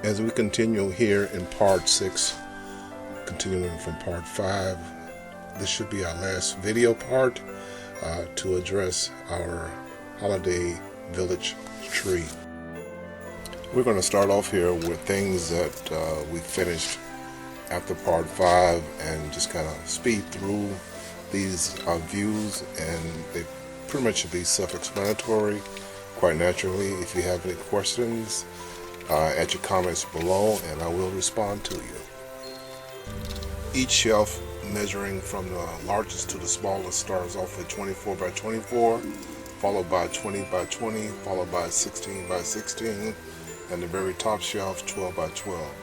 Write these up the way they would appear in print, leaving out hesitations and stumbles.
As we continue here in part 6, continuing from part 5, this should be our last video part to address our holiday village tree. We're going to start off here with things that we finished after part 5 and just kind of speed through these views, and they pretty much should be self-explanatory quite naturally. If you have any questions, add your comments below and I will respond to you. Each shelf measuring from the largest to the smallest starts off with 24 by 24, followed by 20 by 20, followed by 16 by 16, and the very top shelf 12 by 12.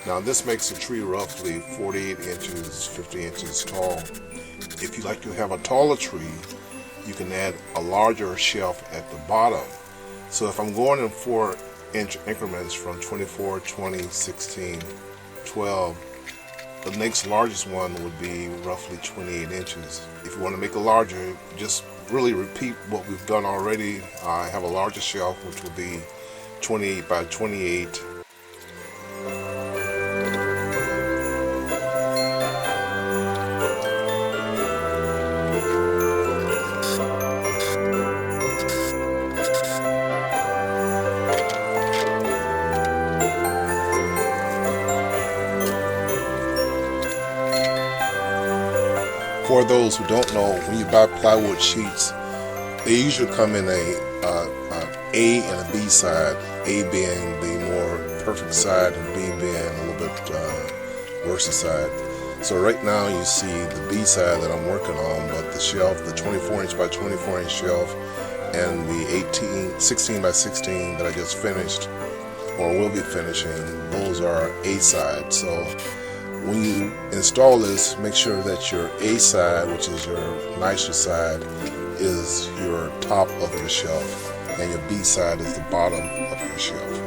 Now this makes the tree roughly 48 inches, 50 inches tall. If you like to have a taller tree, you can add a larger shelf at the bottom. So if I'm going in 4-inch increments from 24, 20, 16, 12, the next largest one would be roughly 28 inches. If you want to make it larger, just really repeat what we've done already. I have a larger shelf which will be 28 by 28. For those who don't know, when you buy plywood sheets, they usually come in A and a B side, A being the more perfect side and B being a little bit worse side. So right now you see the B side that I'm working on, but the shelf, the 24 inch by 24 inch shelf, and the 16 by 16 that I just finished or will be finishing, those are A side. So when you install this, make sure that your A side, which is your nicer side, is your top of your shelf, and your B side is the bottom of your shelf.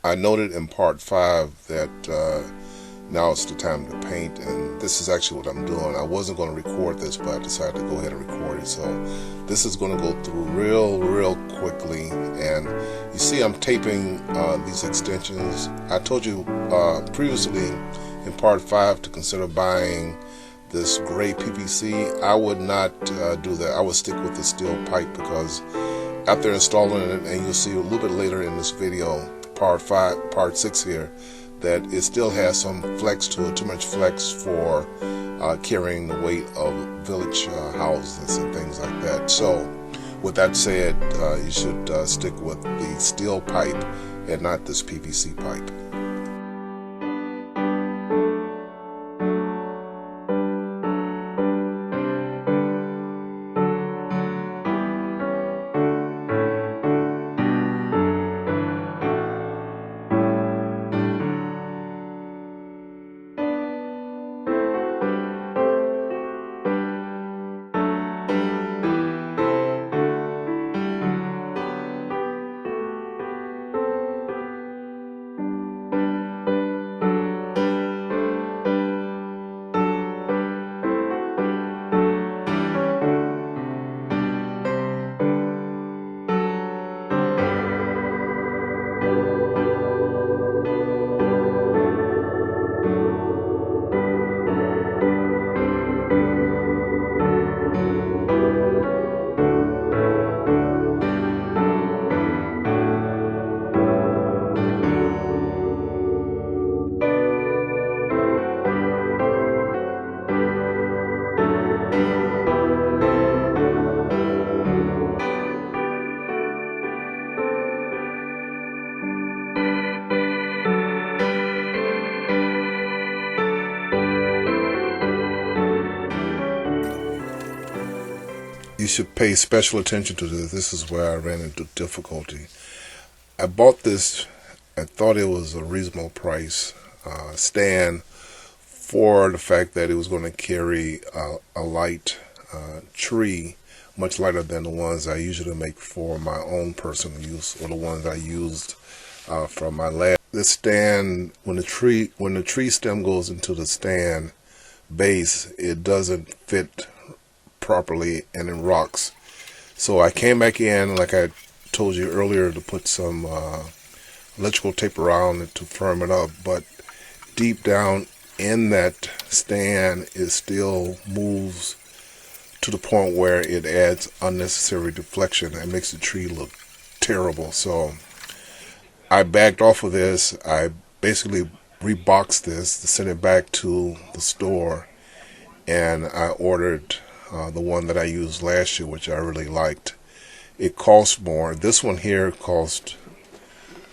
I noted in part 5 that now it's the time to paint, and this is actually what I'm doing. I wasn't going to record this, but I decided to go ahead and record it. So this is going to go through real quickly, and you see I'm taping these extensions. I told you previously in part 5 to consider buying this gray PVC. I would not do that. I would stick with the steel pipe, because after installing it, and you'll see a little bit later in this video, part 6 here, that it still has some flex to it, too much flex for carrying the weight of village houses and things like that. So with that said, you should stick with the steel pipe and not this PVC pipe. you should pay special attention to this. This is where I ran into difficulty. I bought this, I thought it was a reasonable price stand for the fact that it was going to carry a light tree, much lighter than the ones I usually make for my own personal use, or the ones I used from my lab. This stand, when the tree stem goes into the stand base, it doesn't fit properly and it rocks. So I came back in, like I told you earlier, to put some electrical tape around it to firm it up, but deep down in that stand it still moves to the point where it adds unnecessary deflection and makes the tree look terrible. So I backed off of this. I basically reboxed this to send it back to the store, and I ordered the one that I used last year, which I really liked. It cost more. This one here cost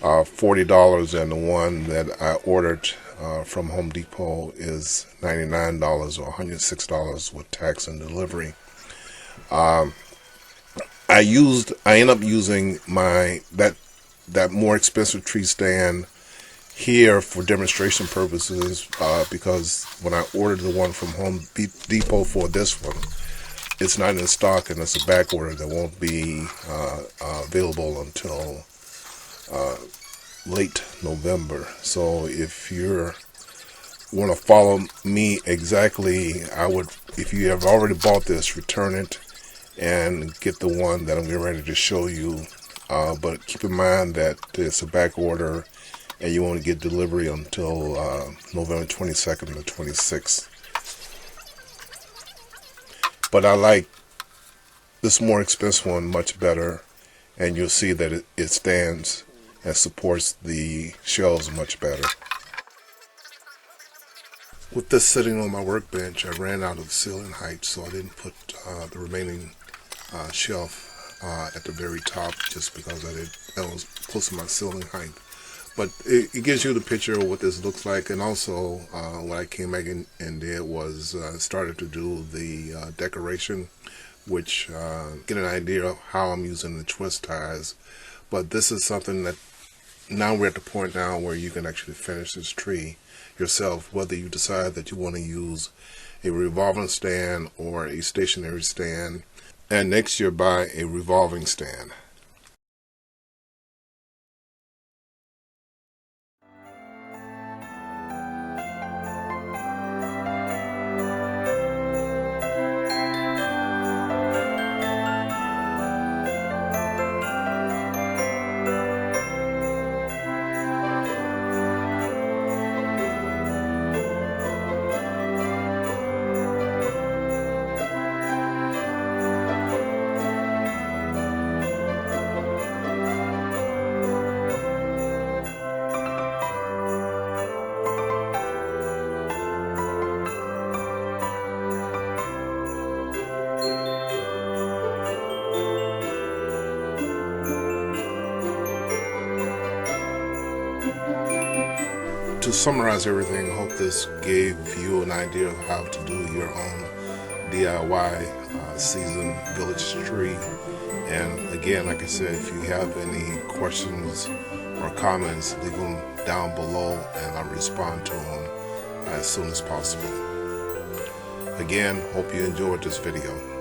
$40, and the one that I ordered from Home Depot is $99 or $106 with tax and delivery. I ended up using that more expensive tree stand here for demonstration purposes because when I ordered the one from Home Depot for this one, it's not in stock and it's a back order that won't be available until late November. So if you want to follow me exactly, if you have already bought this, return it and get the one that I'm getting ready to show you. But keep in mind that it's a back order and you won't get delivery until November 22nd or 26th. But I like this more expensive one much better, and you'll see that it stands and supports the shelves much better. With this sitting on my workbench, I ran out of ceiling height, so I didn't put the remaining shelf at the very top just because that was close to my ceiling height. But it gives you the picture of what this looks like, and also what I came back in and did was started to do the decoration, which get an idea of how I'm using the twist ties. But this is something that now we're at the point now where you can actually finish this tree yourself, whether you decide that you want to use a revolving stand or a stationary stand, and next year buy a revolving stand. To summarize everything, I hope this gave you an idea of how to do your own DIY season village tree. And again, like I said, if you have any questions or comments, leave them down below and I'll respond to them as soon as possible. Again, hope you enjoyed this video.